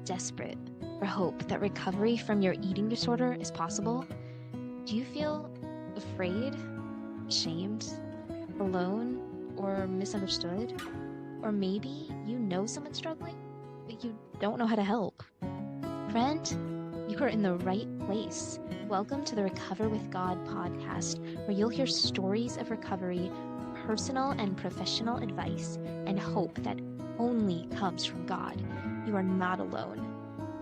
desperate for hope that recovery from your eating disorder is possible? Do you feel afraid, ashamed, alone, or misunderstood? Or maybe you know someone struggling, but you don't know how to help. Friend, you are in the right place. Welcome to the Recover with God podcast, where you'll hear stories of recovery, personal and professional advice, and hope that only comes from God. You are not alone.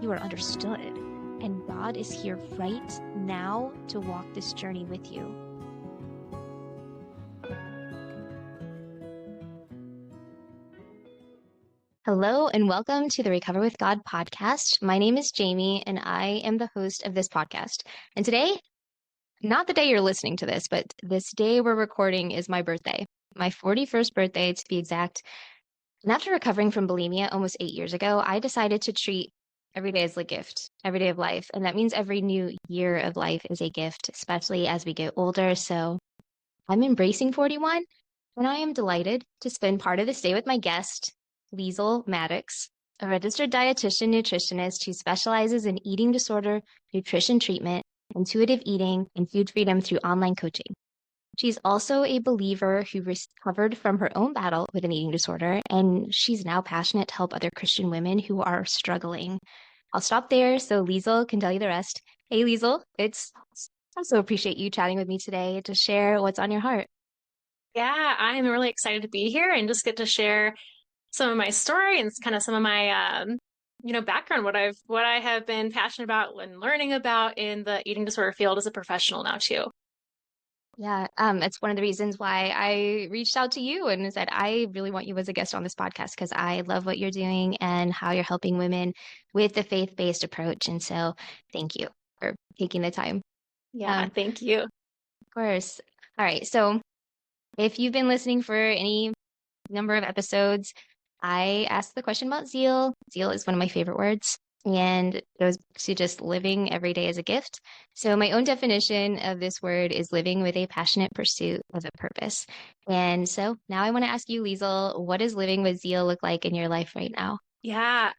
You are understood. And God is here right now to walk this journey with you. Hello and welcome to the Recover with God podcast. My name is Jamie and I am the host of this podcast. And today, not the day you're listening to this, but this day we're recording is my birthday, my 41st birthday to be exact. And after recovering from bulimia almost 8 years ago, I decided to treat every day as a gift, every day of life. And that means every new year of life is a gift, especially as we get older. So I'm embracing 41 and I am delighted to spend part of this day with my guest, Liesel Maddox, a registered dietitian nutritionist who specializes in eating disorder, nutrition treatment, intuitive eating, and food freedom through online coaching. She's also a believer who recovered from her own battle with an eating disorder, and she's now passionate to help other Christian women who are struggling. I'll stop there so Liesel can tell you the rest. Hey, Liesel, I also appreciate you chatting with me today to share what's on your heart. Yeah, I'm really excited to be here and just get to share some of my story and kind of some of my background, what I have been passionate about and learning about in the eating disorder field as a professional now too. Yeah, it's one of the reasons why I reached out to you and said, I really want you as a guest on this podcast because I love what you're doing and how you're helping women with the faith-based approach. And so thank you for taking the time. Yeah, thank you. Of course. All right. So if you've been listening for any number of episodes, I asked the question about zeal. Zeal is one of my favorite words, and it goes to just living every day as a gift. So my own definition of this word is living with a passionate pursuit of a purpose. And so now I want to ask you, Liesel, what does living with zeal look like in your life right now? Yeah,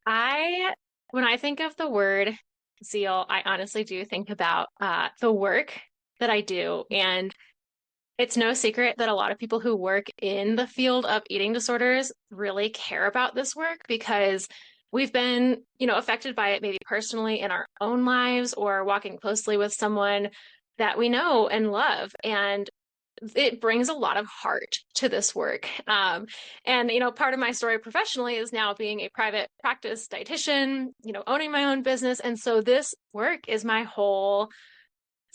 when I think of the word zeal, I honestly do think about the work that I do. And it's no secret that a lot of people who work in the field of eating disorders really care about this work because we've been, affected by it maybe personally in our own lives or walking closely with someone that we know and love. And it brings a lot of heart to this work. Part of my story professionally is now being a private practice dietitian, owning my own business. And so this work is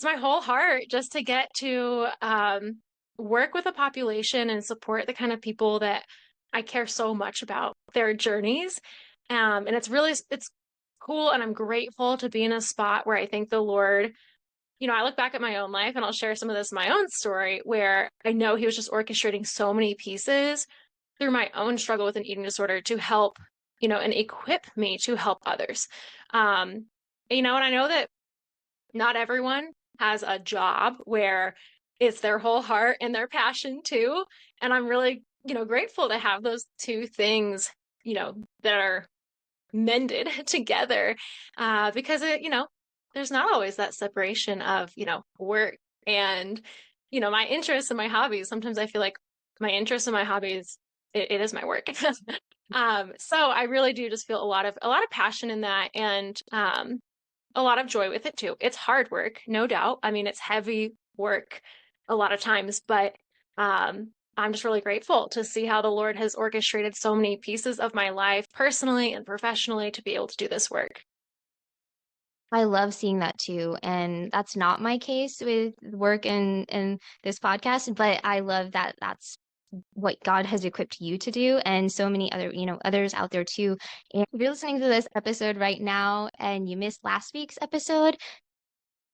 it's my whole heart just to get to work with a population and support the kind of people that I care so much about their journeys. And it's cool. And I'm grateful to be in a spot where I think the Lord, I look back at my own life and I'll share some of this, my own story, where I know he was just orchestrating so many pieces through my own struggle with an eating disorder to help, and equip me to help others. And I know that not everyone has a job where it's their whole heart and their passion too. And I'm really, grateful to have those two things, that are mended together because there's not always that separation of, work and, my interests and my hobbies. Sometimes I feel like my interests and my hobbies, it is my work. So I really do just feel a lot of passion in that and a lot of joy with it too. It's hard work, no doubt. I mean, it's heavy work a lot of times, but I'm just really grateful to see how the Lord has orchestrated so many pieces of my life personally and professionally to be able to do this work. I love seeing that too. And that's not my case with work and this podcast, but I love that that's what God has equipped you to do and so many other, others out there too. And if you're listening to this episode right now and you missed last week's episode,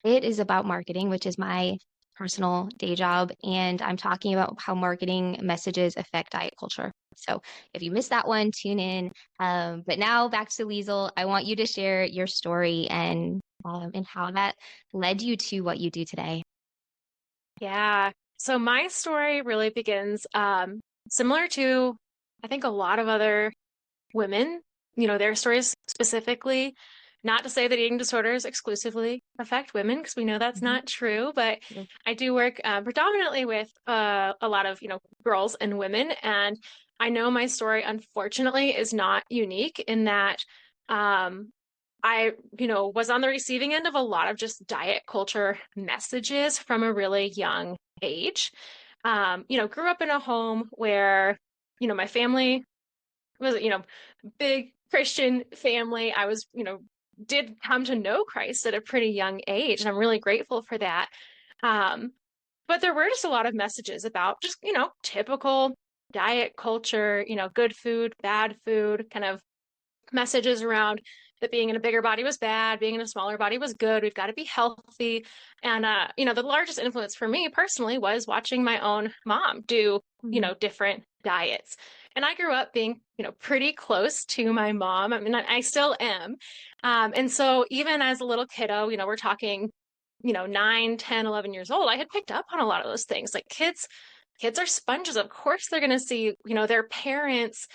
it is about marketing, which is my personal day job. And I'm talking about how marketing messages affect diet culture. So if you missed that one, tune in. But now back to Liesel. I want you to share your story and how that led you to what you do today. Yeah. So my story really begins similar to, I think, a lot of other women their stories specifically. Not to say that eating disorders exclusively affect women, because we know that's Mhm. not true, but Yep. I do work predominantly with a lot of, girls and women. And I know my story, unfortunately, is not unique in that um, I, was on the receiving end of a lot of just diet culture messages from a really young age. Grew up in a home where, my family was, big Christian family. I was, did come to know Christ at a pretty young age, and I'm really grateful for that. Um, but there were just a lot of messages about just, typical diet culture, good food, bad food, kind of messages around that being in a bigger body was bad, being in a smaller body was good. We've got to be healthy. And the largest influence for me personally was watching my own mom do, Mhm. different diets. And I grew up being, pretty close to my mom. I mean, I still am. And so even as a little kiddo, we're talking, 9, 10, 11 years old, I had picked up on a lot of those things. Like kids are sponges. Of course, they're going to see, their parents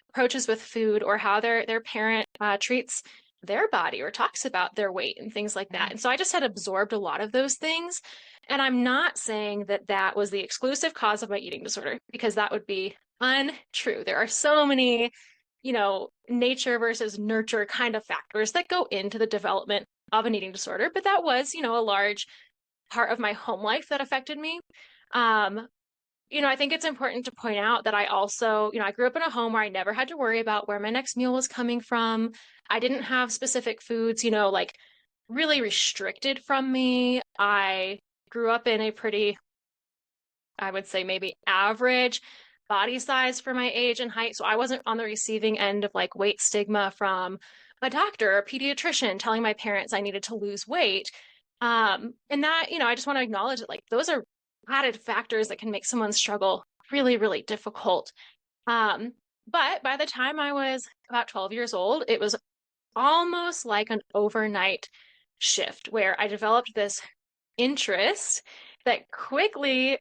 approaches with food, or how their parent treats their body or talks about their weight and things like Yeah. that. And so I just had absorbed a lot of those things. And I'm not saying that that was the exclusive cause of my eating disorder, because that would be untrue. There are so many, nature versus nurture kind of factors that go into the development of an eating disorder. But that was, a large part of my home life that affected me. Um, I think it's important to point out that I also, I grew up in a home where I never had to worry about where my next meal was coming from. I didn't have specific foods, like really restricted from me. I grew up in a pretty, I would say maybe average body size for my age and height. So I wasn't on the receiving end of like weight stigma from a doctor or a pediatrician telling my parents I needed to lose weight. And that, I just want to acknowledge that like those are added factors that can make someone's struggle really, really difficult. Um, but by the time I was about 12 years old, it was almost like an overnight shift where I developed this interest that quickly,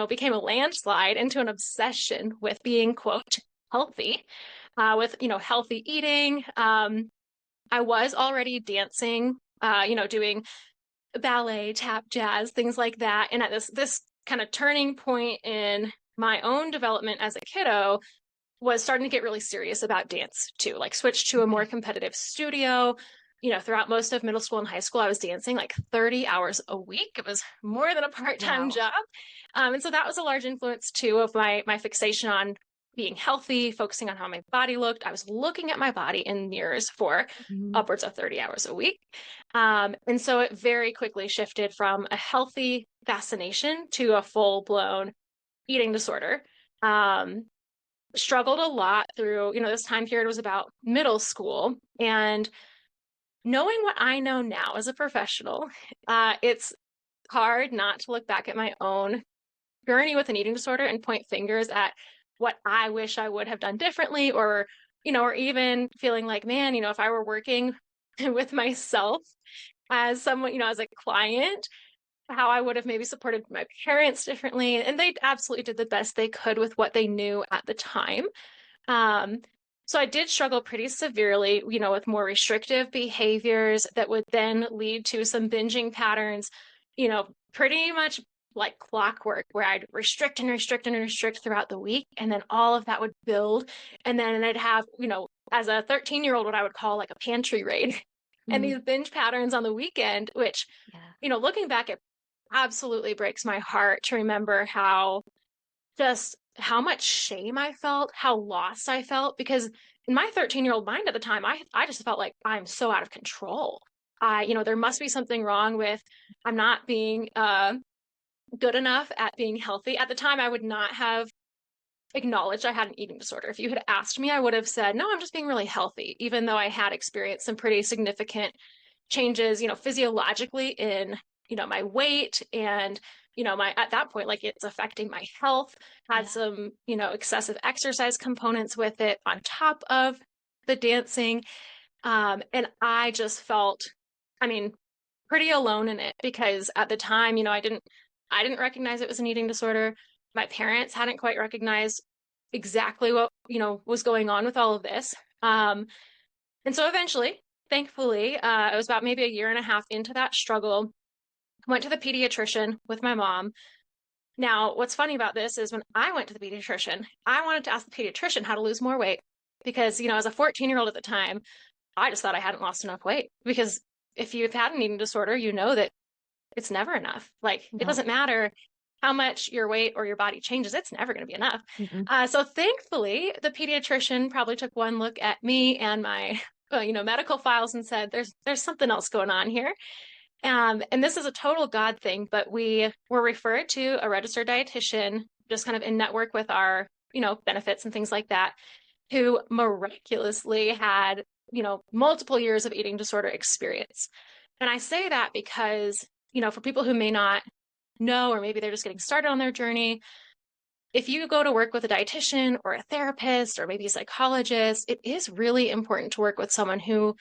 became a landslide into an obsession with being, quote, healthy, with, healthy eating. I was already dancing, doing ballet, tap, jazz, things like that. And at this kind of turning point in my own development as a kiddo, was starting to get really serious about dance too, like switched to a more Okay. competitive studio. Throughout most of middle school and high school, I was dancing like 30 hours a week. It was more than a part-time Wow. job. And so that was a large influence too of my fixation on being healthy, focusing on how my body looked. I was looking at my body in mirrors for Mhm. upwards of 30 hours a week. And so it very quickly shifted from a healthy fascination to a full-blown eating disorder. Um, Struggled a lot through, this time period was about middle school. And knowing what I know now as a professional, it's hard not to look back at my own journey with an eating disorder and point fingers at what I wish I would have done differently, or even feeling like, man, if I were working with myself as someone, as a client, how I would have maybe supported my parents differently. And they absolutely did the best they could with what they knew at the time. Um, so I did struggle pretty severely, with more restrictive behaviors that would then lead to some binging patterns, pretty much like clockwork, where I'd restrict and restrict and restrict throughout the week. And then all of that would build. And then I'd have, as a 13-year-old, what I would call like a pantry raid and Mhm. these binge patterns on the weekend, which, Yeah. looking back, it absolutely breaks my heart to remember just how much shame I felt, how lost I felt, because in my 13-year-old mind at the time, I just felt like I'm so out of control. There must be something wrong with I'm not being good enough at being healthy. At the time, I would not have acknowledged I had an eating disorder. If you had asked me, I would have said, no, I'm just being really healthy, even though I had experienced some pretty significant changes, physiologically in, my weight and, my, at that point, like it's affecting my health, had Yeah. some, excessive exercise components with it on top of the dancing. And I just felt, I mean, pretty alone in it, because at the time, I didn't recognize it was an eating disorder. My parents hadn't quite recognized exactly what, was going on with all of this. Um, And so eventually, thankfully, it was about maybe a year and a half into that struggle, went to the pediatrician with my mom. Now, what's funny about this is when I went to the pediatrician, I wanted to ask the pediatrician how to lose more weight because, as a 14-year-old at the time, I just thought I hadn't lost enough weight because if you've had an eating disorder, you know that it's never enough. Like, it No. doesn't matter how much your weight or your body changes, it's never going to be enough. Mm-mm. So thankfully, the pediatrician probably took one look at me and my, medical files and said, there's something else going on here. And this is a total God thing, but we were referred to a registered dietitian, just kind of in network with our, benefits and things like that, who miraculously had, multiple years of eating disorder experience. And I say that because, for people who may not know, or maybe they're just getting started on their journey, if you go to work with a dietitian or a therapist or maybe a psychologist, it is really important to work with someone who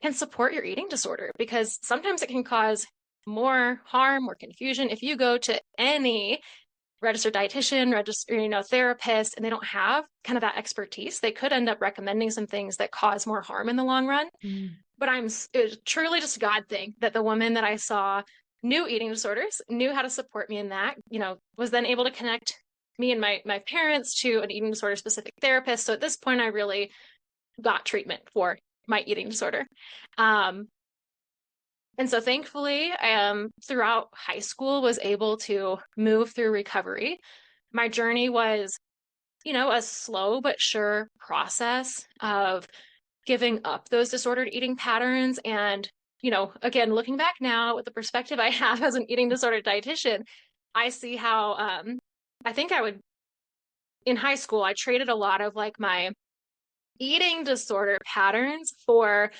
can support your eating disorder because sometimes it can cause more harm or confusion if you go to any registered dietitian, therapist, and they don't have kind of that expertise. They could end up recommending some things that cause more harm in the long run. Mm. But it was truly just a God thing that the woman that I saw knew eating disorders, knew how to support me in that, was then able to connect me and my parents to an eating disorder specific therapist. So at this point, I really got treatment for my eating disorder. And so thankfully, throughout high school, was able to move through recovery. My journey was, a slow but sure process of giving up those disordered eating patterns. And, again, looking back now with the perspective I have as an eating disorder dietitian, I see how I think in high school, I traded a lot of like my eating disorder patterns for,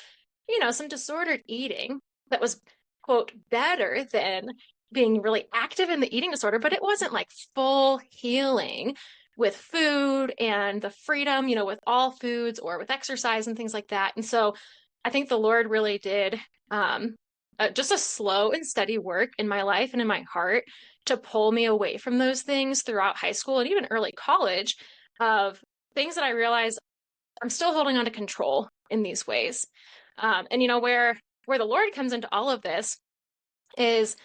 some disordered eating that was, quote, better than being really active in the eating disorder, but it wasn't like full healing with food and the freedom, with all foods or with exercise and things like that. And so I think the Lord really did just a slow and steady work in my life and in my heart to pull me away from those things throughout high school and even early college of things that I realized I'm still holding on to control in these ways. And where the Lord comes into all of this is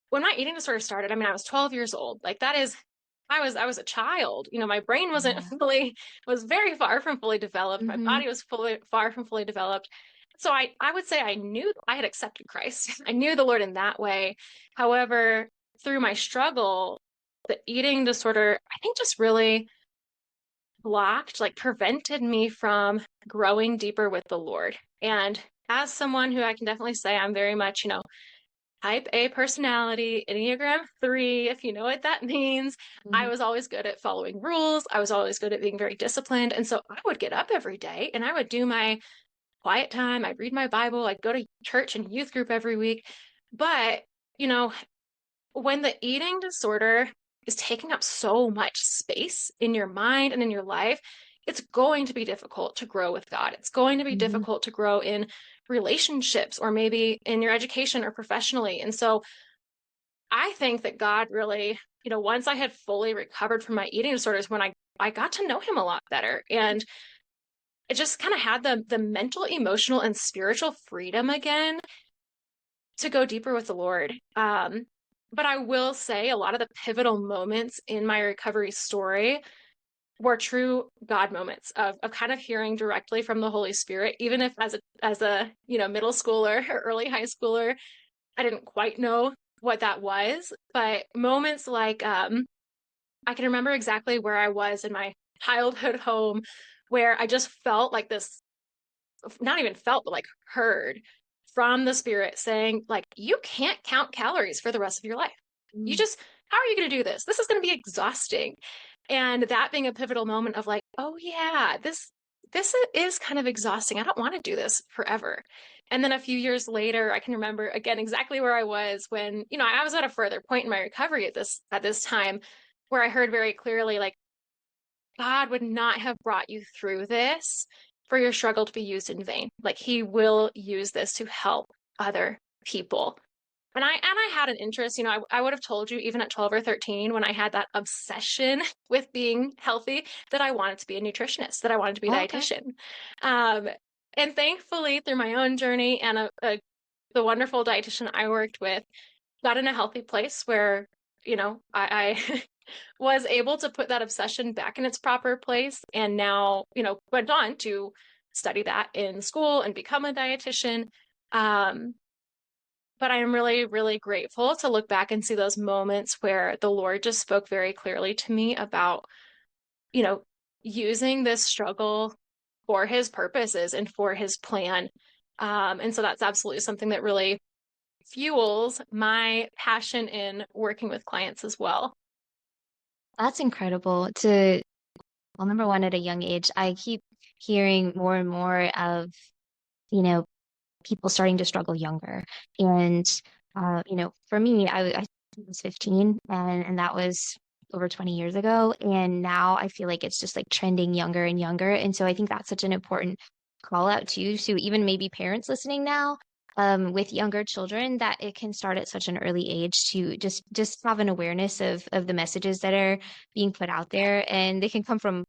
when my eating disorder started. I mean, I was 12 years old. Like that is, I was a child. My brain wasn't Yeah. was very far from fully developed. My Mm-hmm. body was far from fully developed. So I would say I knew I had accepted Christ. I knew the Lord in that way. However, through my struggle, the eating disorder, I think just really blocked, like prevented me from growing deeper with the Lord. And as someone who I can definitely say I'm very much, type A personality, Enneagram 3, if you know what that means, I Mm-hmm. was always good at following rules. I was always good at being very disciplined. And so I would get up every day and I would do my quiet time. I'd read my Bible. I'd go to church and youth group every week. But, you know, when the eating disorder is taking up so much space in your mind and in your life, it's going to be difficult to grow with God. It's going to be Mm-hmm. difficult to grow in relationships or maybe in your education or professionally. And so I think that God really, once I had fully recovered from my eating disorders, when I got to know him a lot better. And it just kind of had the mental, emotional, and spiritual freedom again to go deeper with the Lord. But I will say a lot of the pivotal moments in my recovery story were true God moments of kind of hearing directly from the Holy Spirit, even if as a middle schooler or early high schooler, I didn't quite know what that was. But moments like I can remember exactly where I was in my childhood home where I just felt like this, not even felt, but like heard from the Spirit saying, like, you can't count calories for the rest of your life. You Mm. just, how are you going to do this? This is going to be exhausting. And that being a pivotal moment of like, oh yeah, this is kind of exhausting. I don't want to do this forever. And then a few years later, I can remember again exactly where I was when, I was at a further point in my recovery at this time where I heard very clearly, like, God would not have brought you through this for your struggle to be used in vain. Like he will use this to help other people. And I had an interest, I would have told you even at 12 or 13 when I had that obsession with being healthy that I wanted to be a nutritionist, that I wanted to be a Oh, okay. dietitian. Um, And thankfully, through my own journey and the wonderful dietitian I worked with, got in a healthy place where, I was able to put that obsession back in its proper place. And now, went on to study that in school and become a dietitian. Um, but I am really, really grateful to look back and see those moments where the Lord just spoke very clearly to me about, you know, using this struggle for his purposes and for his plan. And so that's absolutely something that really fuels my passion in working with clients as well. That's incredible to, well, number one, at a young age, I keep hearing more and more of, you know, people starting to struggle younger. And, for me, I was 15 and that was over 20 years ago. And now I feel like it's just like trending younger and younger. And so I think that's such an important call out too, to even maybe parents listening now. With younger children, that it can start at such an early age to just have an awareness of the messages that are being put out there, and they can come from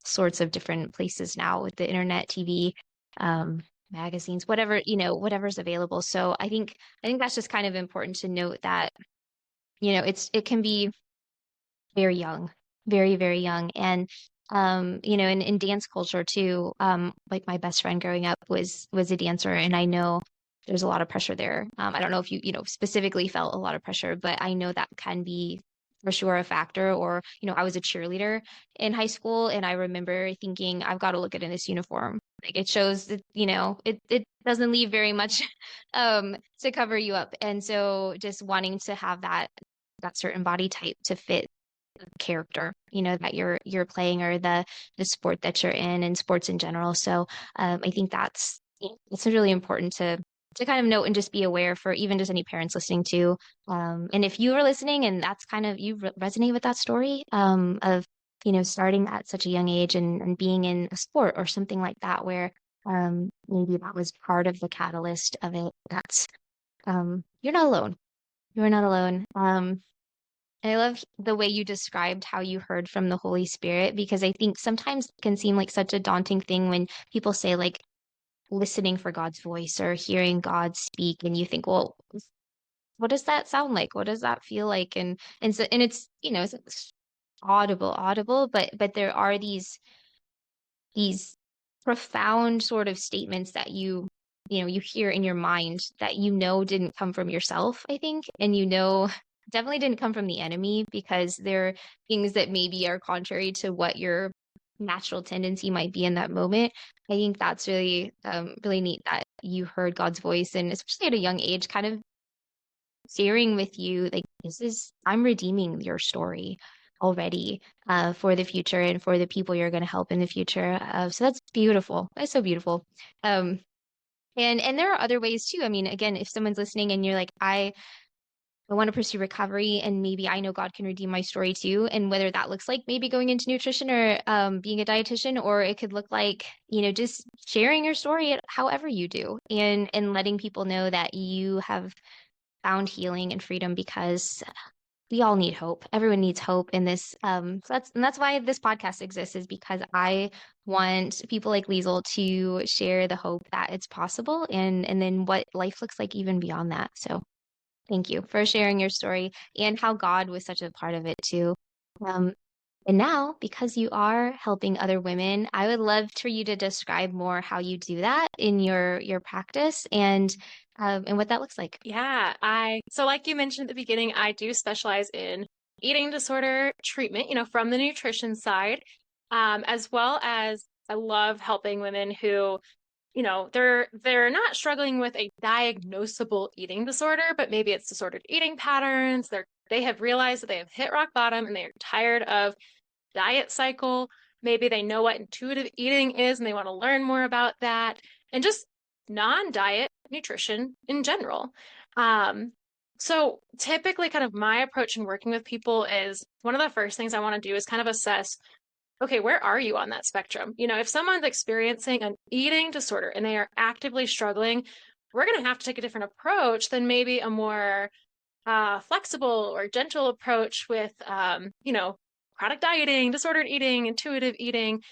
sorts of different places now with the internet, TV, magazines, whatever, whatever's available. So I think that's just kind of important to note that, it can be very young, very, very young. And in dance culture too, like my best friend growing up was a dancer, and I know there's a lot of pressure there. I don't know if you specifically felt a lot of pressure, but I know that can be for sure a factor. Or, I was a cheerleader in high school, and I remember thinking, I've got to look good in this uniform. Like it shows that, it doesn't leave very much to cover you up. And so just wanting to have that certain body type to fit the character, that you're playing, or the sport that you're in, and sports in general. So I think it's really important to kind of note and just be aware for even just any parents listening to. And if you are listening and that's kind of you resonate with that story of starting at such a young age and being in a sport or something like that, where maybe that was part of the catalyst of it. That's you're not alone. You're not alone. I love the way you described how you heard from the Holy Spirit, because I think sometimes it can seem like such a daunting thing when people say like listening for God's voice or hearing God speak, and you think, well, what does that sound like? What does that feel like? And it's it's audible, but there are these profound sort of statements that you hear in your mind that didn't come from yourself, I think, and definitely didn't come from the enemy, because they're things that maybe are contrary to what your natural tendency might be in that moment. I think that's really really neat that you heard God's voice, and especially at a young age, kind of sharing with you like, I'm redeeming your story already for the future and for the people you're going to help in the future. So that's beautiful. That's so beautiful. Um, and there are other ways too. I mean, again, if someone's listening and you're like, I want to pursue recovery, and maybe I know God can redeem my story too. And whether that looks like maybe going into nutrition or being a dietitian, or it could look like, just sharing your story however you do, and letting people know that you have found healing and freedom, because we all need hope. Everyone needs hope in this. So that's why this podcast exists, is because I want people like Liesel to share the hope that it's possible, and then what life looks like even beyond that. So thank you for sharing your story and how God was such a part of it too. Um, and now, because you are helping other women, I would love for you to describe more how you do that in your practice, and what that looks like. Yeah, so like you mentioned at the beginning, I do specialize in eating disorder treatment, from the nutrition side, as well as I love helping women who, they're not struggling with a diagnosable eating disorder, but maybe it's disordered eating patterns. They have realized that they have hit rock bottom and they're tired of diet cycle. Maybe they know what intuitive eating is and they want to learn more about that, and just non-diet nutrition in general. So typically kind of my approach in working with people is one of the first things I want to do is kind of assess, okay, where are you on that spectrum? If someone's experiencing an eating disorder and they are actively struggling, we're going to have to take a different approach than maybe a more flexible or gentle approach with, chronic dieting, disordered eating, intuitive eating.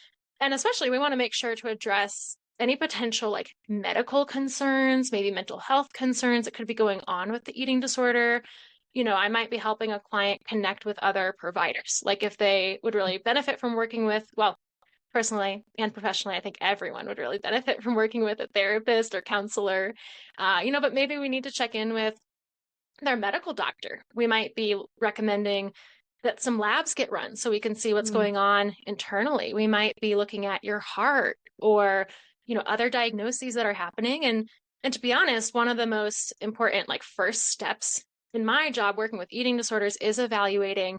And especially we want to make sure to address any potential like medical concerns, maybe mental health concerns that could be going on with the eating disorder. I might be helping a client connect with other providers. Like if they would really benefit from working with, well, personally and professionally, I think everyone would really benefit from working with a therapist or counselor. But maybe we need to check in with their medical doctor. We might be recommending that some labs get run so we can see what's Mm. going on internally. We might be looking at your heart or, other diagnoses that are happening. And to be honest, one of the most important like first steps in my job working with eating disorders is evaluating,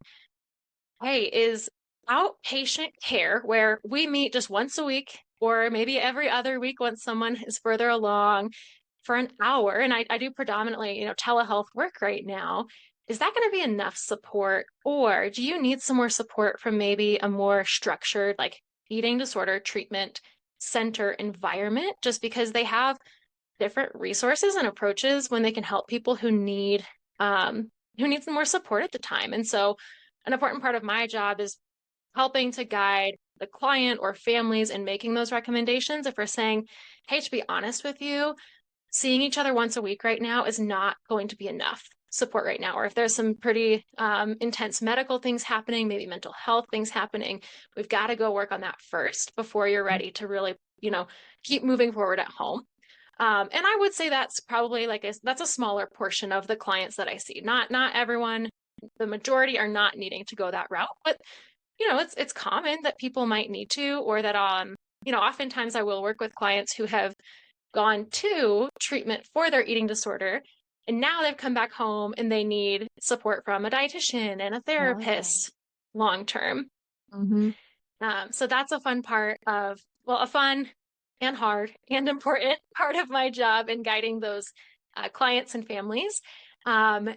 hey, is outpatient care where we meet just once a week or maybe every other week once someone is further along for an hour, and I do predominantly, telehealth work right now, is that going to be enough support? Or do you need some more support from maybe a more structured, like eating disorder treatment center environment, just because they have different resources and approaches when they can help people who need some more support at the time. And so an important part of my job is helping to guide the client or families in making those recommendations. If we're saying, hey, to be honest with you, seeing each other once a week right now is not going to be enough support right now. Or if there's some pretty intense medical things happening, maybe mental health things happening, we've got to go work on that first before you're ready to really, keep moving forward at home. And I would say that's probably that's a smaller portion of the clients that I see. Not everyone, the majority are not needing to go that route, but it's common that people might need to, or that oftentimes I will work with clients who have gone to treatment for their eating disorder. And now they've come back home and they need support from a dietitian and a Okay. therapist long term. Mm-hmm. So that's a fun part of, well, a fun and hard and important part of my job in guiding those clients and families. Um,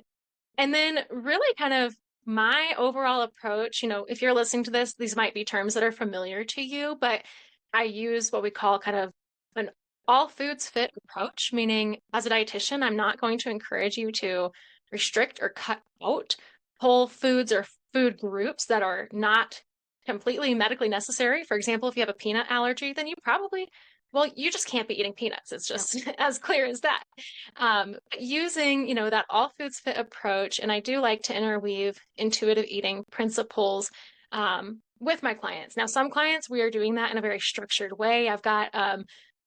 and then, really, kind of my overall approach, if you're listening to this, these might be terms that are familiar to you, but I use what we call kind of an all foods fit approach, meaning as a dietitian, I'm not going to encourage you to restrict or cut out whole foods or food groups that are not completely medically necessary. For example, if you have a peanut allergy, then you just can't be eating peanuts. It's No. just as clear as that. Using, that all foods fit approach, and I do like to interweave intuitive eating principles with my clients. Now, some clients, we are doing that in a very structured way. I've got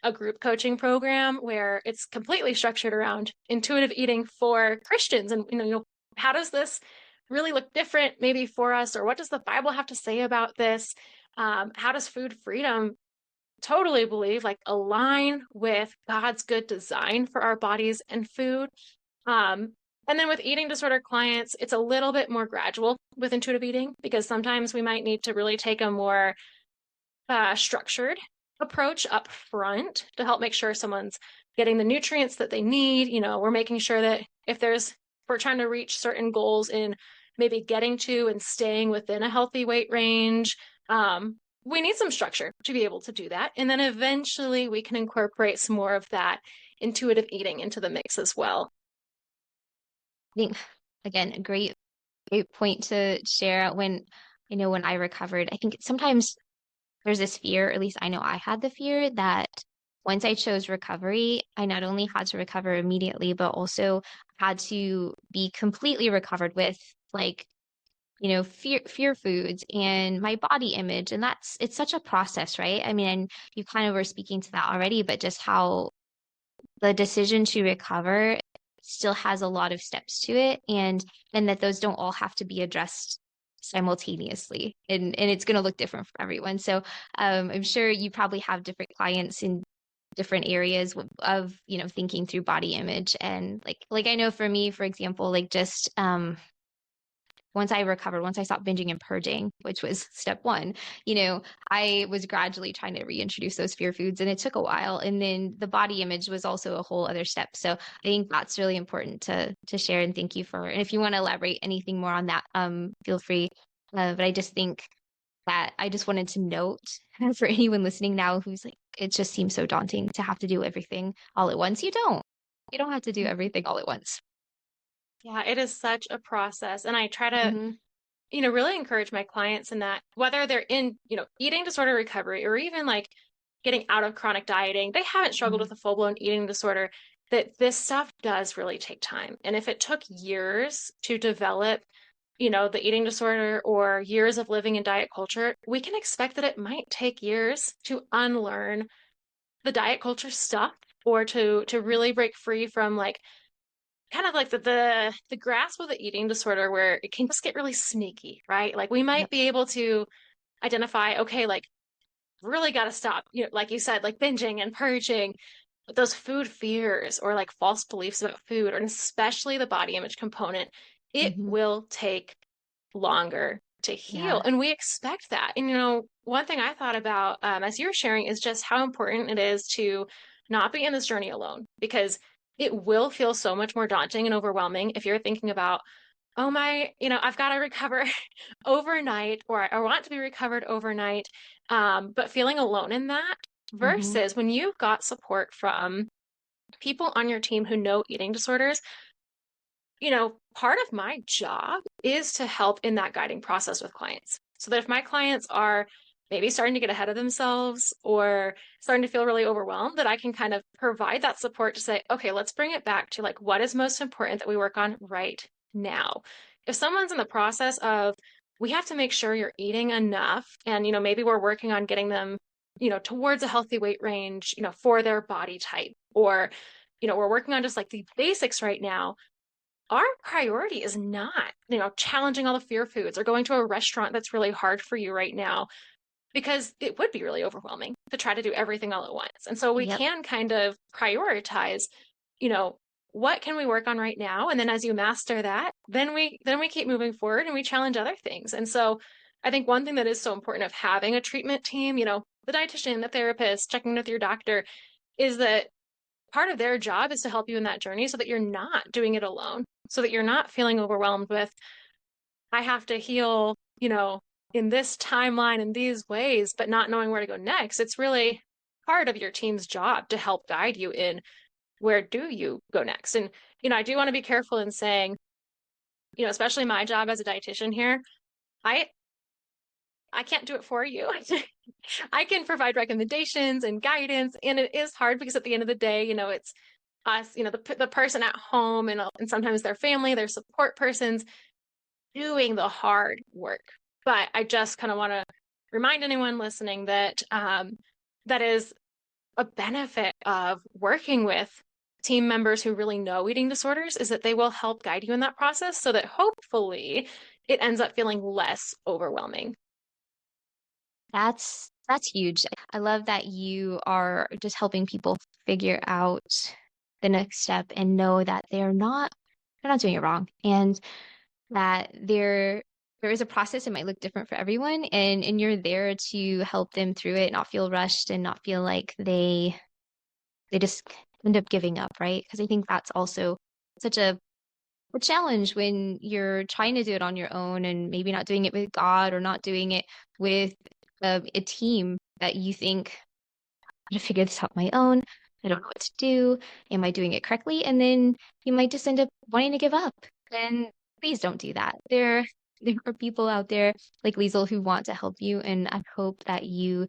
a group coaching program where it's completely structured around intuitive eating for Christians. And, how does this really look different maybe for us? Or what does the Bible have to say about this? How does food freedom totally believe like align with God's good design for our bodies and food? And then with eating disorder clients, it's a little bit more gradual with intuitive eating because sometimes we might need to really take a more structured approach up front to help make sure someone's getting the nutrients that they need. We're making sure that we're trying to reach certain goals in maybe getting to and staying within a healthy weight range. We need some structure to be able to do that. And then eventually we can incorporate some more of that intuitive eating into the mix as well. I think, again, a great point to share. When I recovered, I think sometimes there's this fear, at least I know I had the fear that once I chose recovery, I not only had to recover immediately, but also had to be completely recovered with like, fear foods and my body image. And it's such a process, right? I mean, and you kind of were speaking to that already, but just how the decision to recover still has a lot of steps to it, and that those don't all have to be addressed simultaneously, and it's going to look different for everyone. So I'm sure you probably have different clients in different areas of thinking through body image, and like I know for me, for example, like just once I recovered, once I stopped binging and purging, which was step one, I was gradually trying to reintroduce those fear foods, and it took a while. And then the body image was also a whole other step. So I think that's really important to share. And thank you for, and if you want to elaborate anything more on that, feel free. But I just think that I just wanted to note for anyone listening now who's like, it just seems so daunting to have to do everything all at once. You don't have to do everything all at once. Yeah, it is such a process. And I try to, Mm-hmm. really encourage my clients in that, whether they're in, eating disorder recovery or even like getting out of chronic dieting, they haven't struggled with a full-blown eating disorder, that this stuff does really take time. And if it took years to develop, the eating disorder or years of living in diet culture, we can expect that it might take years to unlearn the diet culture stuff or to really break free from like kind of like the grasp of the eating disorder where it can just get really sneaky, right? Like we might Yep. be able to identify, okay, like really got to stop, like you said, like binging and purging, but those food fears or like false beliefs about food, and especially the body image component, it Hmm. will take longer to heal. Yeah. And we expect that. And, one thing I thought about as you were sharing is just how important it is to not be in this journey alone, because it will feel so much more daunting and overwhelming if you're thinking about, oh my, I've got to recover overnight, or I want to be recovered overnight, but feeling alone in that Hmm. versus when you've got support from people on your team who know eating disorders. Part of my job is to help in that guiding process with clients. So that if my clients are maybe starting to get ahead of themselves or starting to feel really overwhelmed, that I can kind of provide that support to say, okay, let's bring it back to like what is most important that we work on right now. If someone's in the process of, we have to make sure you're eating enough, and maybe we're working on getting them, towards a healthy weight range, for their body type, or we're working on just like the basics right now, our priority is not, challenging all the fear foods or going to a restaurant that's really hard for you right now, because it would be really overwhelming to try to do everything all at once. And so we Yep. can kind of prioritize, you know, what can we work on right now? And then as you master that, then we keep moving forward and we challenge other things. And so I think one thing that is so important of having a treatment team, the dietitian, the therapist, checking with your doctor, is that part of their job is to help you in that journey so that you're not doing it alone, so that you're not feeling overwhelmed with, I have to heal, in this timeline in these ways, but not knowing where to go next. It's really part of your team's job to help guide you in where do you go next. And, I do want to be careful in saying, especially my job as a dietitian here, I I can't do it for you. I can provide recommendations and guidance, and it is hard because at the end of the day, it's us, the person at home, and sometimes their family, their support persons doing the hard work. But I just kind of want to remind anyone listening that that is a benefit of working with team members who really know eating disorders, is that they will help guide you in that process so that hopefully it ends up feeling less overwhelming. That's huge. I love that you are just helping people figure out the next step and know that they're not doing it wrong, and that there is a process. It might look different for everyone, and you're there to help them through it, not feel rushed and not feel like they just end up giving up, right? Because I think that's also such a challenge when you're trying to do it on your own and maybe not doing it with God or not doing it with a team that you think, I'm gonna figure this out on my own. I don't know what to do. Am I doing it correctly? And then you might just end up wanting to give up. And please don't do that. There are people out there like Liesel who want to help you, and I hope that you,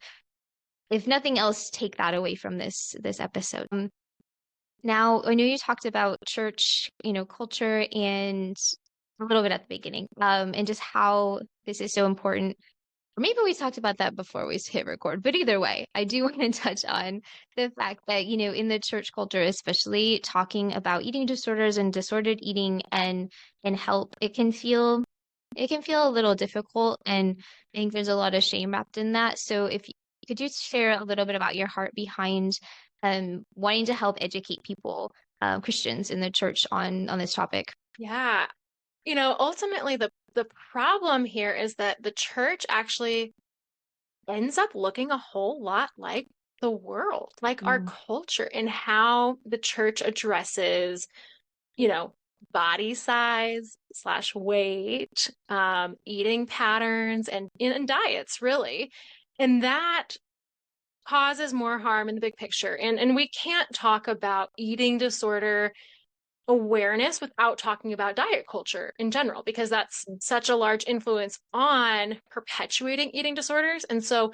if nothing else, take that away from this episode. Now, I know you talked about church, culture, and a little bit at the beginning, and just how this is so important. Or maybe we talked about that before we hit record, but either way, I do want to touch on the fact that, in the church culture, especially talking about eating disorders and disordered eating and help, it can feel a little difficult, and I think there's a lot of shame wrapped in that. So if could you share a little bit about your heart behind wanting to help educate people, Christians in the church on this topic? Yeah. Ultimately the problem here is that the church actually ends up looking a whole lot like the world, like our Mm. culture, and how the church addresses, you know, body size slash weight, eating patterns, and diets, really. And that causes more harm in the big picture. And we can't talk about eating disorder awareness without talking about diet culture in general, because that's such a large influence on perpetuating eating disorders. And so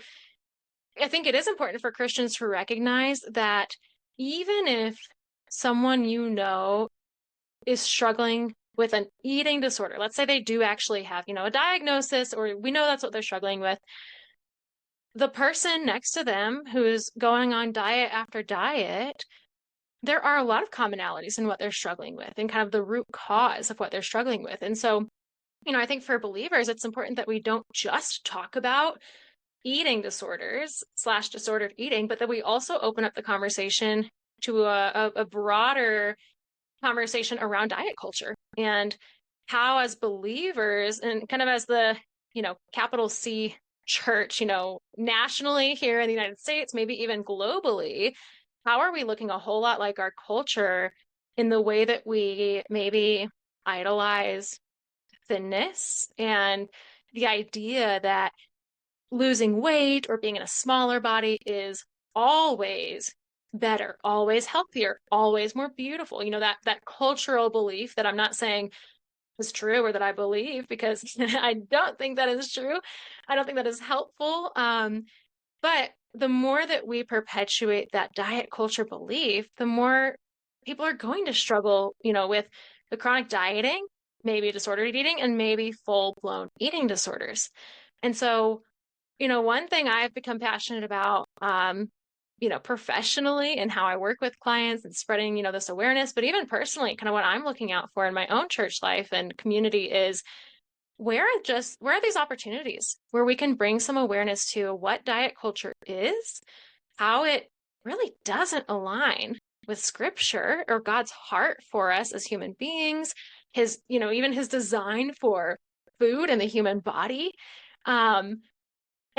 I think it is important for Christians to recognize that even if someone is struggling with an eating disorder, let's say they do actually have, a diagnosis, or we know that's what they're struggling with, the person next to them who's going on diet after diet, there are a lot of commonalities in what they're struggling with and kind of the root cause of what they're struggling with. And so, I think for believers, it's important that we don't just talk about eating disorders / disordered eating, but that we also open up the conversation to a broader conversation around diet culture and how, as believers and kind of as the, capital C church, nationally here in the United States, maybe even globally, how are we looking a whole lot like our culture in the way that we maybe idolize thinness and the idea that losing weight or being in a smaller body is always better, always healthier, always more beautiful. That cultural belief that I'm not saying is true or that I believe, because I don't think that is true. I don't think that is helpful. But the more that we perpetuate that diet culture belief, the more people are going to struggle, with the chronic dieting, maybe disordered eating, and maybe full-blown eating disorders. And so, one thing I've become passionate about, professionally and how I work with clients and spreading, this awareness, but even personally, kind of what I'm looking out for in my own church life and community is where are these opportunities where we can bring some awareness to what diet culture is, how it really doesn't align with scripture or God's heart for us as human beings, his, even his design for food and the human body. And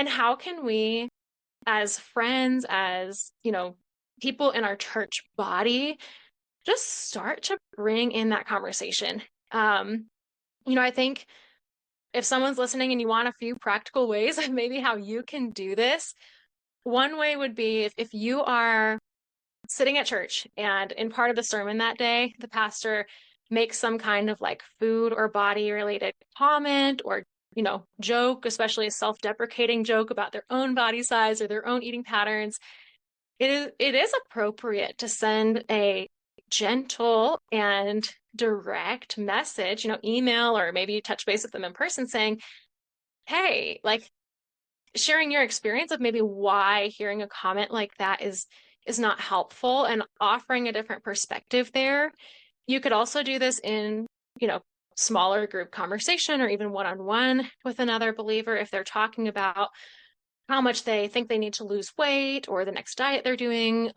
how can we, as friends, as, people in our church body, just start to bring in that conversation? I think if someone's listening and you want a few practical ways of maybe how you can do this, one way would be if you are sitting at church and in part of the sermon that day, the pastor makes some kind of like food or body related comment or joke, especially a self-deprecating joke about their own body size or their own eating patterns. It is appropriate to send a gentle and direct message, email, or maybe touch base with them in person saying, hey, like sharing your experience of maybe why hearing a comment like that is not helpful and offering a different perspective there. You could also do this in, smaller group conversation or even one-on-one with another believer if they're talking about how much they think they need to lose weight or the next diet they're doing,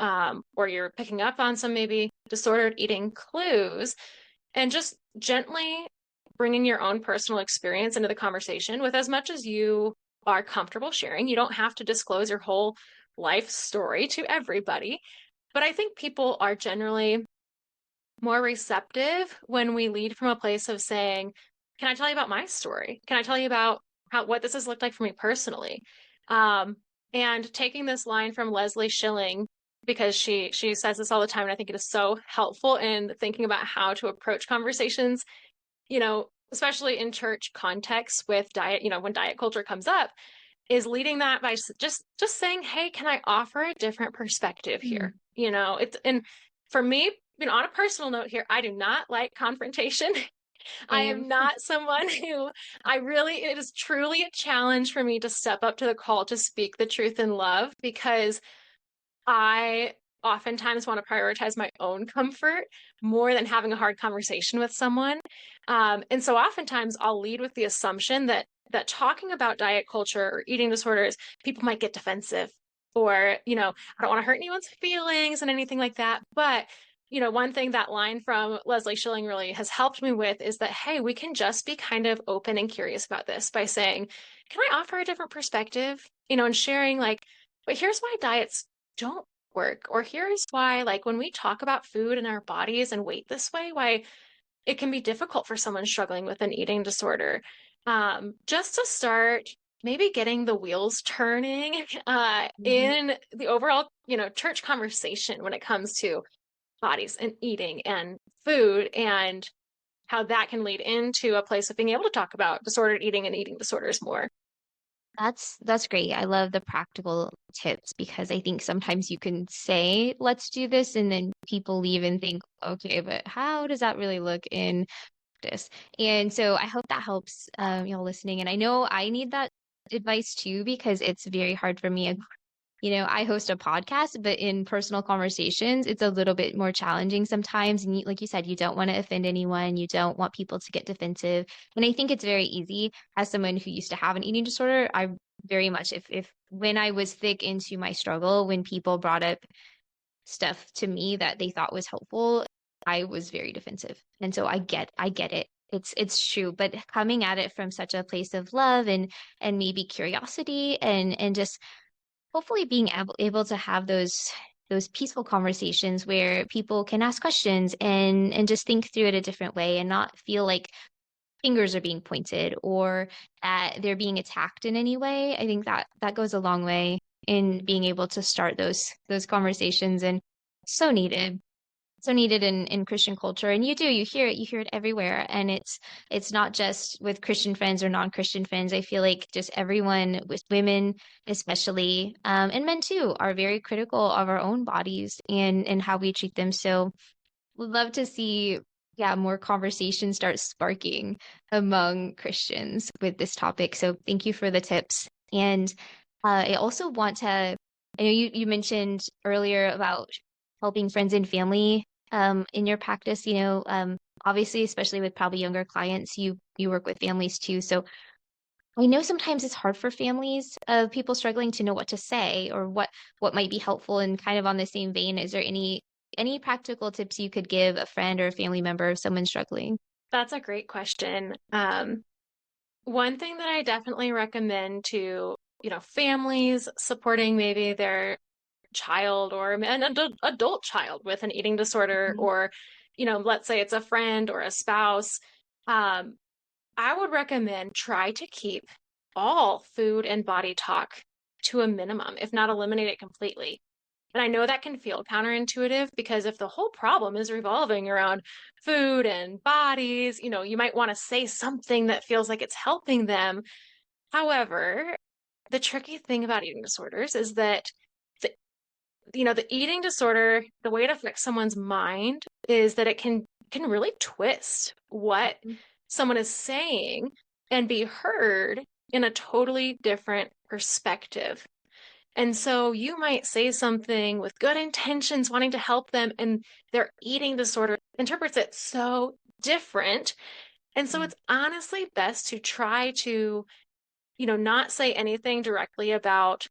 or you're picking up on some maybe disordered eating clues, and just gently bringing your own personal experience into the conversation with as much as you are comfortable sharing. You don't have to disclose your whole life story to everybody, but I think people are generally more receptive when we lead from a place of saying, can I tell you about my story? Can I tell you about what this has looked like for me personally? And taking this line from Leslie Schilling, because she says this all the time, and I think it is so helpful in thinking about how to approach conversations, especially in church contexts with diet, when diet culture comes up, is leading that by just saying, hey, can I offer a different perspective here? And for me, on a personal note here, I do not like confrontation. I am not someone who it is truly a challenge for me to step up to the call to speak the truth in love, because I oftentimes want to prioritize my own comfort more than having a hard conversation with someone. And so oftentimes I'll lead with the assumption that talking about diet culture or eating disorders, people might get defensive or, I don't want to hurt anyone's feelings and anything like that. But one thing that line from Leslie Schilling really has helped me with is that, hey, we can just be kind of open and curious about this by saying, can I offer a different perspective? And sharing but here's why diets don't work, or here's why, when we talk about food and our bodies and weight this way, why it can be difficult for someone struggling with an eating disorder. Just to start maybe getting the wheels turning in the overall, church conversation when it comes to bodies and eating and food, and how that can lead into a place of being able to talk about disordered eating and eating disorders more. That's great. I love the practical tips because I think sometimes you can say, let's do this, and then people leave and think, okay, but how does that really look in practice? And so I hope that helps listening. And I know I need that advice too because it's very hard for me. I host a podcast, but in personal conversations, it's a little bit more challenging sometimes. And like you said, you don't want to offend anyone. You don't want people to get defensive. And I think it's very easy as someone who used to have an eating disorder. I very much, if when I was thick into my struggle, when people brought up stuff to me that they thought was helpful, I was very defensive. And so I get it. It's true, but coming at it from such a place of love and maybe curiosity and just hopefully being able to have those peaceful conversations where people can ask questions and just think through it a different way and not feel like fingers are being pointed or that they're being attacked in any way. I think that goes a long way in being able to start those conversations and so needed so needed in Christian culture. And you hear it everywhere. And it's not just with Christian friends or non-Christian friends. I feel like just everyone with women, especially, and men too, are very critical of our own bodies and how we treat them. So would love to see, yeah, more conversation start sparking among Christians with this topic. So thank you for the tips. And I also want to, I know you mentioned earlier about helping friends and family in your practice, obviously, especially with probably younger clients, you work with families too. So I know sometimes it's hard for families of people struggling to know what to say or what might be helpful. And kind of on the same vein, is there any practical tips you could give a friend or a family member of someone struggling? That's a great question. One thing that I definitely recommend to, families supporting maybe their child or an adult child with an eating disorder, Mhm. or, let's say it's a friend or a spouse, um, I would recommend try to keep all food and body talk to a minimum, if not eliminate it completely. And I know that can feel counterintuitive because if the whole problem is revolving around food and bodies, you might want to say something that feels like it's helping them. However, the tricky thing about eating disorders is that the, the eating disorder, the way it affects someone's mind is that it can really twist what someone is saying and be heard in a totally different perspective. And so you might say something with good intentions, wanting to help them, and their eating disorder interprets it so different. And so it's honestly best to try to, not say anything directly about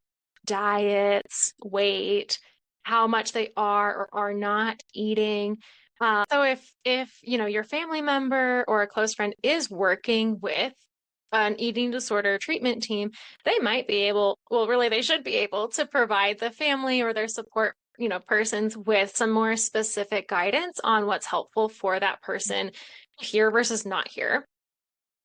diets, weight, how much they are or are not eating. So if your family member or a close friend is working with an eating disorder treatment team, they might be able, well, really, they should be able to provide the family or their support, persons with some more specific guidance on what's helpful for that person here versus not here.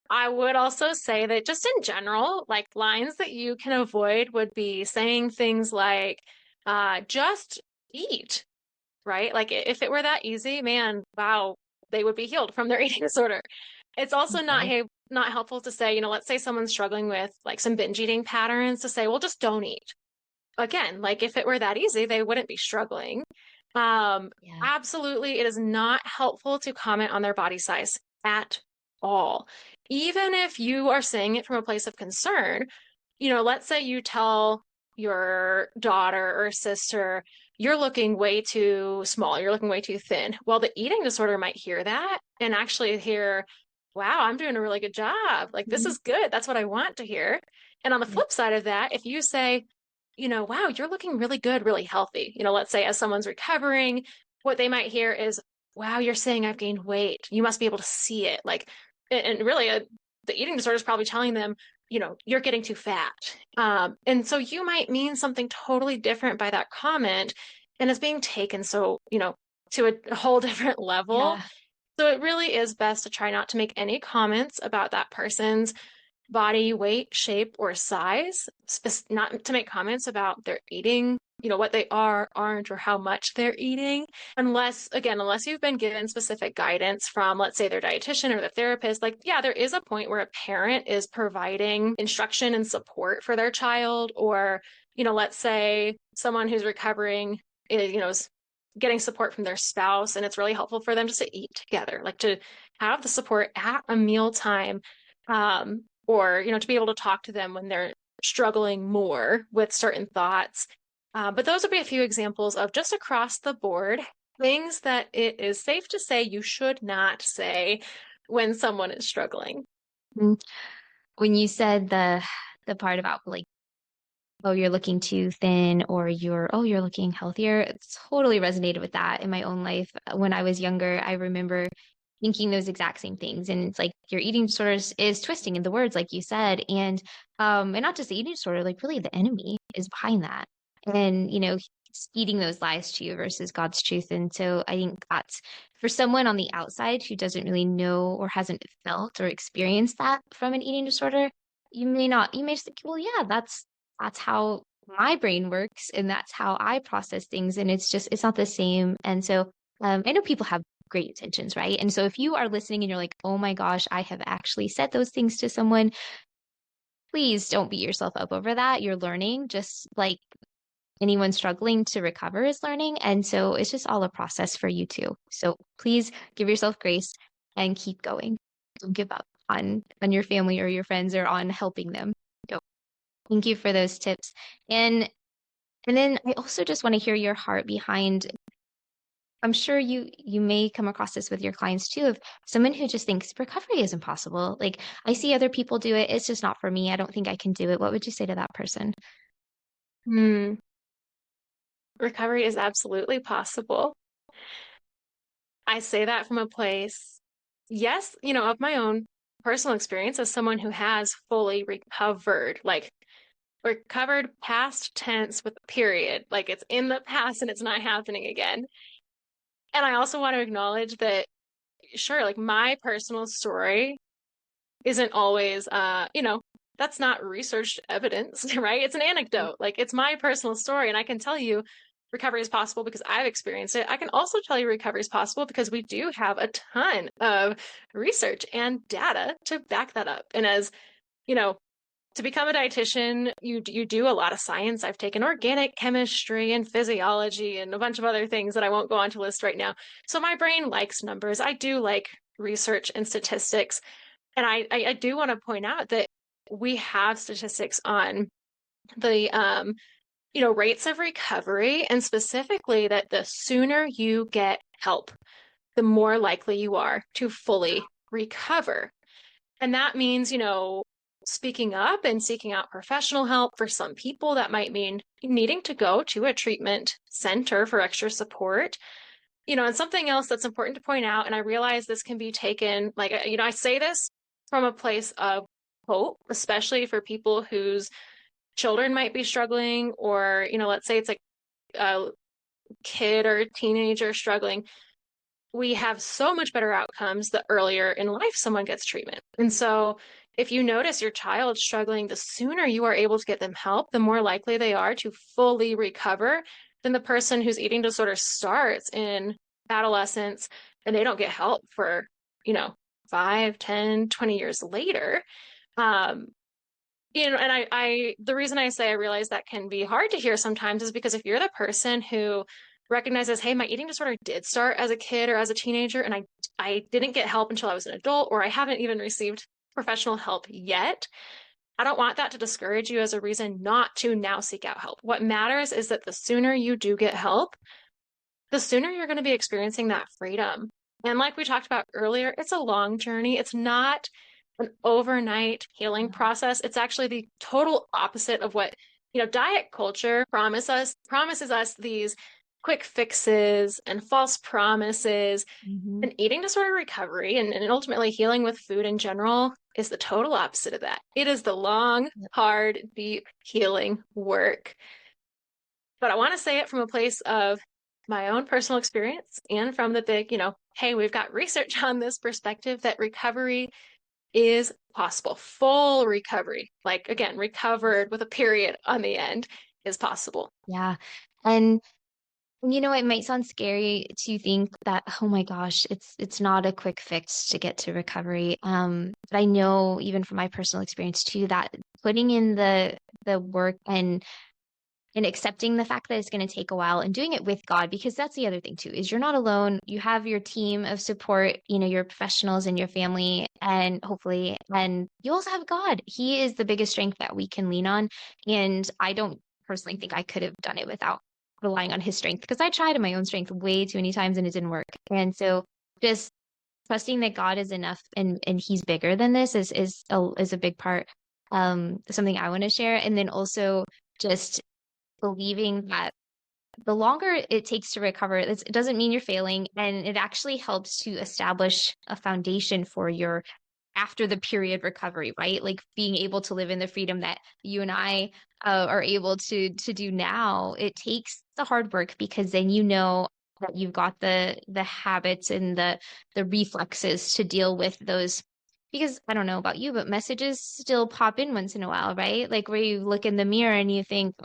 I would also say that just in general, like lines that you can avoid would be saying things like, just eat, right? Like if it were that easy, man, wow, they would be healed from their eating disorder. It's also not, Right. hey, not helpful to say, let's say someone's struggling with like some binge eating patterns, to say, well, just don't eat. Again, like if it were that easy, they wouldn't be struggling. Um, Yeah. Absolutely, it is not helpful to comment on their body size at all. Even if you are saying it from a place of concern, let's say you tell your daughter or sister, you're looking way too small, you're looking way too thin. Well, the eating disorder might hear that and actually hear, wow, I'm doing a really good job. Like, this Mhm. is good. That's what I want to hear. And on the Yeah. flip side of that, if you say, wow, you're looking really good, really healthy. Let's say as someone's recovering, what they might hear is, wow, you're saying I've gained weight. You must be able to see it. Like, and really, the eating disorder is probably telling them, you're getting too fat. And so you might mean something totally different by that comment, and it's being taken so, to a whole different level. Yeah. So it really is best to try not to make any comments about that person's body weight, shape, or size, not to make comments about their eating, what they are, aren't, or how much they're eating, unless you've been given specific guidance from, let's say, their dietitian or the therapist. Like, yeah, there is a point where a parent is providing instruction and support for their child, or, let's say someone who's recovering is getting support from their spouse, and it's really helpful for them just to eat together, like to have the support at a meal time, or to be able to talk to them when they're struggling more with certain thoughts. But those would be a few examples of just across the board things that it is safe to say you should not say when someone is struggling. When you said the part about like, oh, you're looking too thin, or you're looking healthier, it's totally resonated with that in my own life. When I was younger, I remember thinking those exact same things. And it's like your eating disorder is twisting in the words, like you said. And not just the eating disorder, like really the enemy is behind that. And, he's feeding those lies to you versus God's truth. And so I think that's for someone on the outside who doesn't really know or hasn't felt or experienced that from an eating disorder, you may just think, well, yeah, that's how my brain works and that's how I process things. And it's not the same. And so I know people have great intentions, right? And so if you are listening and you're like, oh my gosh, I have actually said those things to someone, please don't beat yourself up over that. You're learning just like anyone struggling to recover is learning. And so it's just all a process for you too. So please give yourself grace and keep going. Don't give up on your family or your friends or on helping them. So thank you for those tips. And then I also just want to hear your heart behind, I'm sure you may come across this with your clients too, of someone who just thinks recovery is impossible. Like, I see other people do it, it's just not for me. I don't think I can do it. What would you say to that person? Hmm. Recovery is absolutely possible. I say that from a place, yes, of my own personal experience as someone who has fully recovered, like recovered past tense with a period, like it's in the past and it's not happening again. And I also want to acknowledge that, sure, like my personal story isn't always, that's not researched evidence, right? It's an anecdote. Like it's my personal story. And I can tell you recovery is possible because I've experienced it. I can also tell you recovery is possible because we do have a ton of research and data to back that up. And as, you know, to become a dietitian, you do a lot of science. I've taken organic chemistry and physiology and a bunch of other things that I won't go on to list right now. So my brain likes numbers. I do like research and statistics. And I do want to point out that we have statistics on the rates of recovery, and specifically that the sooner you get help, the more likely you are to fully recover. And that means, speaking up and seeking out professional help. For some people, that might mean needing to go to a treatment center for extra support. And something else that's important to point out, and I realize this can be taken, like, I say this from a place of hope, especially for people whose children might be struggling, or, let's say it's like a kid or a teenager struggling. We have so much better outcomes the earlier in life someone gets treatment. And so if you notice your child struggling, the sooner you are able to get them help, the more likely they are to fully recover than the person whose eating disorder starts in adolescence and they don't get help for, 5, 10, 20 years later. And the reason I say I realize that can be hard to hear sometimes is because if you're the person who recognizes, hey, my eating disorder did start as a kid or as a teenager, and I didn't get help until I was an adult, or I haven't even received professional help yet, I don't want that to discourage you as a reason not to now seek out help. What matters is that the sooner you do get help, the sooner you're going to be experiencing that freedom. And like we talked about earlier, it's a long journey. It's not an overnight healing process. It's actually the total opposite of what, diet culture promises us these quick fixes and false promises. Mm-hmm. And eating disorder recovery and ultimately healing with food in general is the total opposite of that. It is the long, hard, deep healing work. But I want to say it from a place of my own personal experience and from the big, hey, we've got research on this perspective that recovery is possible. Full recovery, like again, recovered with a period on the end, is possible. Yeah. And it might sound scary to think that, oh my gosh, it's not a quick fix to get to recovery. But I know even from my personal experience too, that putting in the work and accepting the fact that it's going to take a while and doing it with God, because that's the other thing too, is you're not alone. You have your team of support, your professionals and your family, and hopefully, and you also have God. He is the biggest strength that we can lean on. And I don't personally think I could have done it without relying on his strength, because I tried in my own strength way too many times and it didn't work. And so just trusting that God is enough and he's bigger than this is a big part. Something I want to share. And then also just believing that the longer it takes to recover, it doesn't mean you're failing. And it actually helps to establish a foundation for your after the period recovery, right? Like being able to live in the freedom that you and I are able to do now. It takes the hard work, because then that you've got the habits and the reflexes to deal with those. Because I don't know about you, but messages still pop in once in a while, right? Like where you look in the mirror and you think,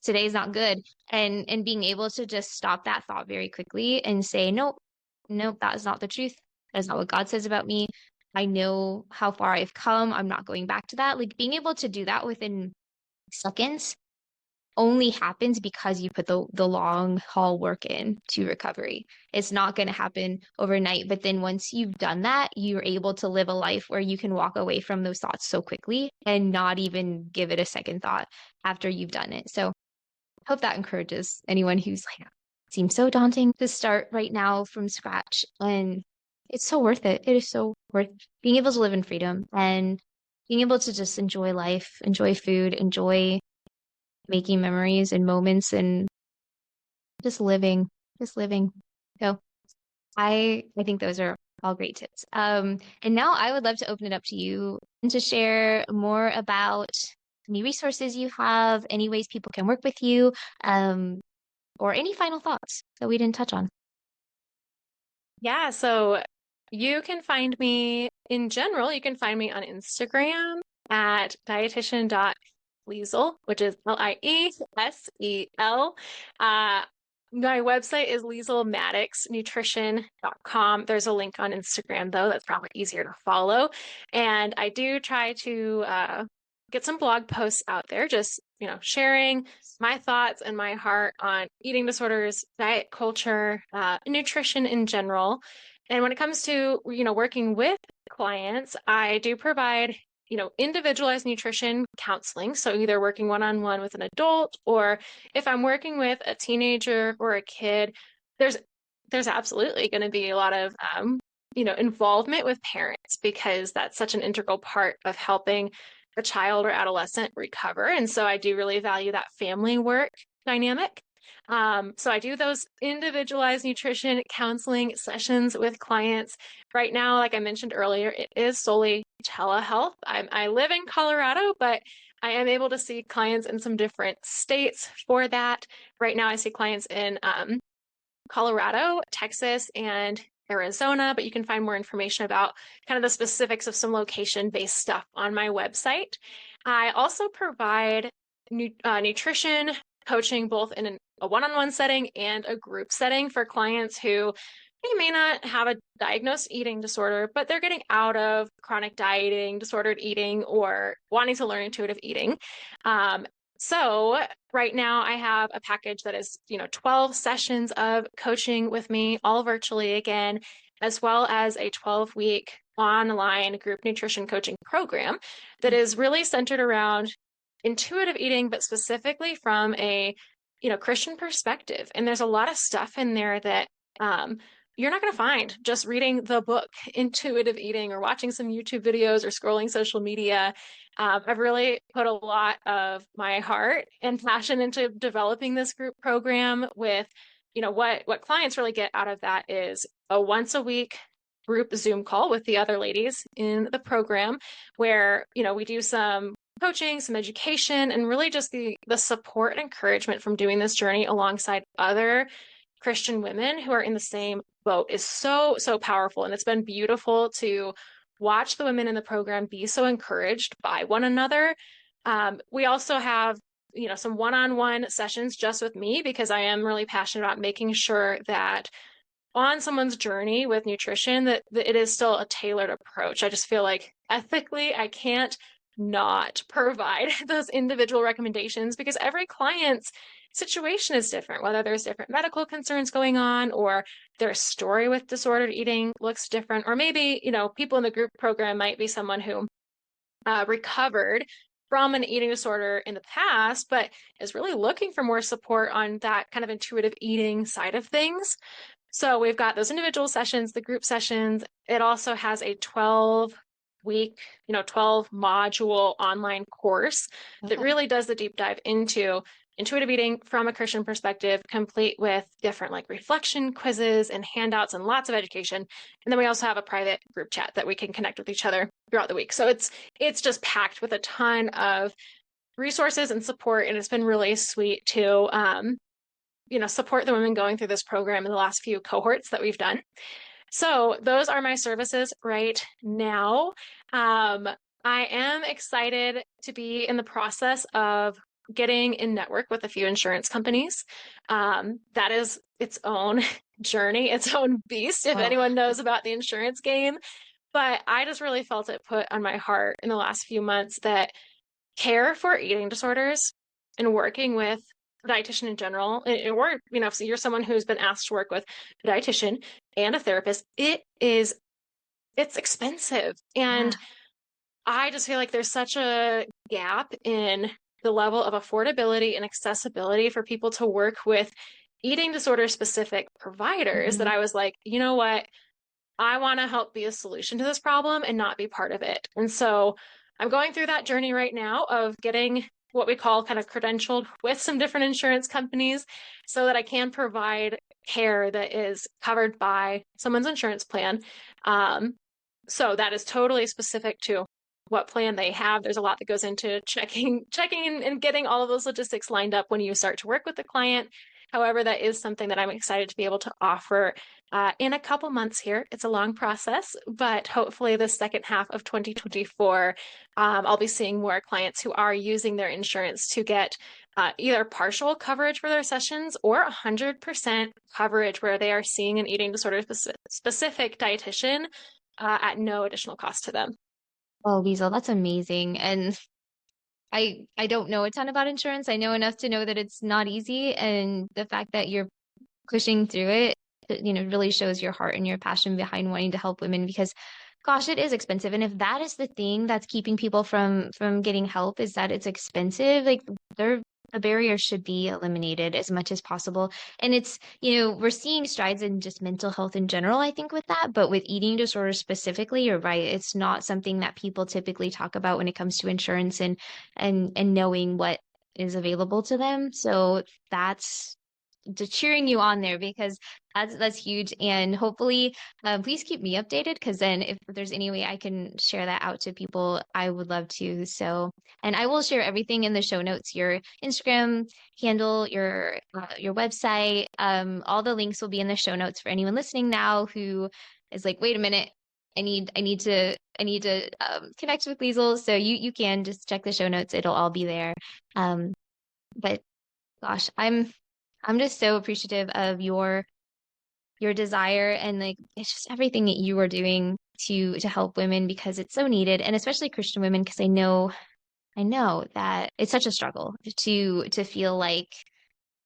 today's not good. And being able to just stop that thought very quickly and say, nope, nope, that is not the truth. That is not what God says about me. I know how far I've come. I'm not going back to that. Like being able to do that within seconds only happens because you put the long haul work in to recovery. It's not going to happen overnight. But then once you've done that, you're able to live a life where you can walk away from those thoughts so quickly and not even give it a second thought after you've done it. So I hope that encourages anyone who's like, it seems so daunting to start right now from scratch. And it's so worth it. It is so worth being able to live in freedom and being able to just enjoy life, enjoy food, enjoy making memories and moments and just living, just living. So I think those are all great tips. And now I would love to open it up to you and to share more about any resources you have, any ways people can work with you, or any final thoughts that we didn't touch on. Yeah, so you can find me in general, you can find me on Instagram at dietitian.liesel, which is Liesel. My website is lieselmaddoxnutrition.com. There's a link on Instagram, though, that's probably easier to follow. And I do try to get some blog posts out there, just, sharing my thoughts and my heart on eating disorders, diet culture, nutrition in general. And when it comes to, working with clients, I do provide individualized nutrition counseling. So either working one-on-one with an adult, or if I'm working with a teenager or a kid, there's absolutely going to be a lot of involvement with parents, because that's such an integral part of helping a child or adolescent recover. And so I do really value that family work dynamic. So I do those individualized nutrition counseling sessions with clients. Right now, like I mentioned earlier, it is solely telehealth. I live in Colorado, but I am able to see clients in some different states for that. Right now, I see clients in Colorado, Texas, and Arizona, but you can find more information about kind of the specifics of some location-based stuff on my website. I also provide nutrition coaching both in a one-on-one setting and a group setting for clients who may not have a diagnosed eating disorder, but they're getting out of chronic dieting, disordered eating, or wanting to learn intuitive eating. So right now I have a package that is, 12 sessions of coaching with me, all virtually again, as well as a 12-week online group nutrition coaching program that is really centered around intuitive eating, but specifically from a, Christian perspective. And there's a lot of stuff in there that you're not going to find just reading the book Intuitive Eating or watching some YouTube videos or scrolling social media. I've really put a lot of my heart and passion into developing this group program with, what clients really get out of that is a once a week group Zoom call with the other ladies in the program where, we do some coaching, some education, and really just the support and encouragement from doing this journey alongside other Christian women who are in the same boat is so, so powerful. And it's been beautiful to watch the women in the program be so encouraged by one another. We also have, some one-on-one sessions just with me, because I am really passionate about making sure that on someone's journey with nutrition, that it is still a tailored approach. I just feel like ethically, I can't not provide those individual recommendations, because every client's situation is different, whether there's different medical concerns going on, or their story with disordered eating looks different, or maybe, people in the group program might be someone who recovered from an eating disorder in the past, but is really looking for more support on that kind of intuitive eating side of things. So we've got those individual sessions, the group sessions. It also has a 12-week, 12 module online course that Okay. really does the deep dive into intuitive eating from a Christian perspective, complete with different like reflection quizzes and handouts and lots of education. And then we also have a private group chat that we can connect with each other throughout the week. So it's just packed with a ton of resources and support. And it's been really sweet to support the women going through this program in the last few cohorts that we've done. So those are my services right now. I am excited to be in the process of getting in network with a few insurance companies. That is its own journey, its own beast, if Oh, anyone knows about the insurance game. But I just really felt it put on my heart in the last few months that care for eating disorders and working with a dietitian in general, or, if you're someone who's been asked to work with a dietitian and a therapist, it's expensive. yeah. And I just feel like there's such a gap in the level of affordability and accessibility for people to work with eating disorder specific providers that Mhm. I was like, you know what? I want to help be a solution to this problem and not be part of it. And so I'm going through that journey right now of getting what we call kind of credentialed with some different insurance companies so that I can provide care that is covered by someone's insurance plan. So that is totally specific to what plan they have. There's a lot that goes into checking and getting all of those logistics lined up when you start to work with the client. However, that is something that I'm excited to be able to offer in a couple months here. It's a long process, but hopefully the second half of 2024, I'll be seeing more clients who are using their insurance to get either partial coverage for their sessions or 100% coverage where they are seeing an eating disorder specific dietitian at no additional cost to them. Oh, Liesel, that's amazing. And I don't know a ton about insurance. I know enough to know that it's not easy, and the fact that you're pushing through it, really shows your heart and your passion behind wanting to help women because gosh, it is expensive. And if that is the thing that's keeping people from getting help is that it's expensive, like the barrier should be eliminated as much as possible. And it's, we're seeing strides in just mental health in general, I think, with that. But with eating disorders specifically, you're right. It's not something that people typically talk about when it comes to insurance and knowing what is available to them. So that's just cheering you on there because that's huge. And hopefully, please keep me updated because then if there's any way I can share that out to people, I would love to. So, and I will share everything in the show notes, your Instagram handle, your website, all the links will be in the show notes for anyone listening now who is like, wait a minute. I need to connect with Liesel. So you can just check the show notes. It'll all be there. But gosh, I'm just so appreciative of your desire and like it's just everything that you are doing to help women because it's so needed and especially Christian women because I know that it's such a struggle to feel like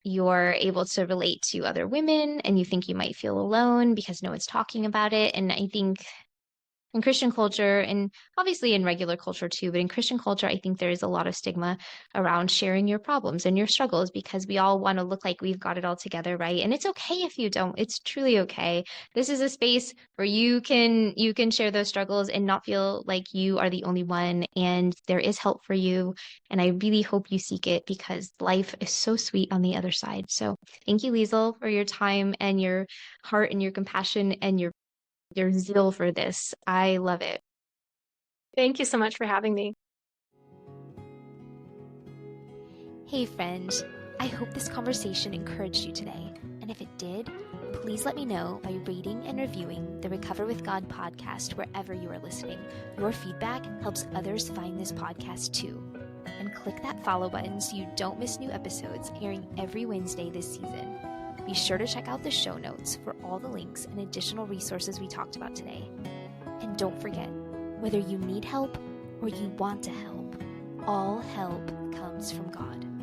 you're able to relate to other women and you think you might feel alone because no one's talking about it. And I think in Christian culture, and obviously in regular culture too, but in Christian culture, I think there is a lot of stigma around sharing your problems and your struggles because we all want to look like we've got it all together, right? And it's okay if you don't. It's truly okay. This is a space where you can share those struggles and not feel like you are the only one, and there is help for you. And I really hope you seek it because life is so sweet on the other side. So thank you, Liesel, for your time and your heart and your compassion and your zeal for this. I love it. Thank you so much for having me. Hey, friend. I hope this conversation encouraged you today. And if it did, please let me know by rating and reviewing the Recover with God podcast wherever you are listening. Your feedback helps others find this podcast too. And click that follow button so you don't miss new episodes airing every Wednesday this season. Be sure to check out the show notes for all the links and additional resources we talked about today. And don't forget, whether you need help or you want to help, all help comes from God.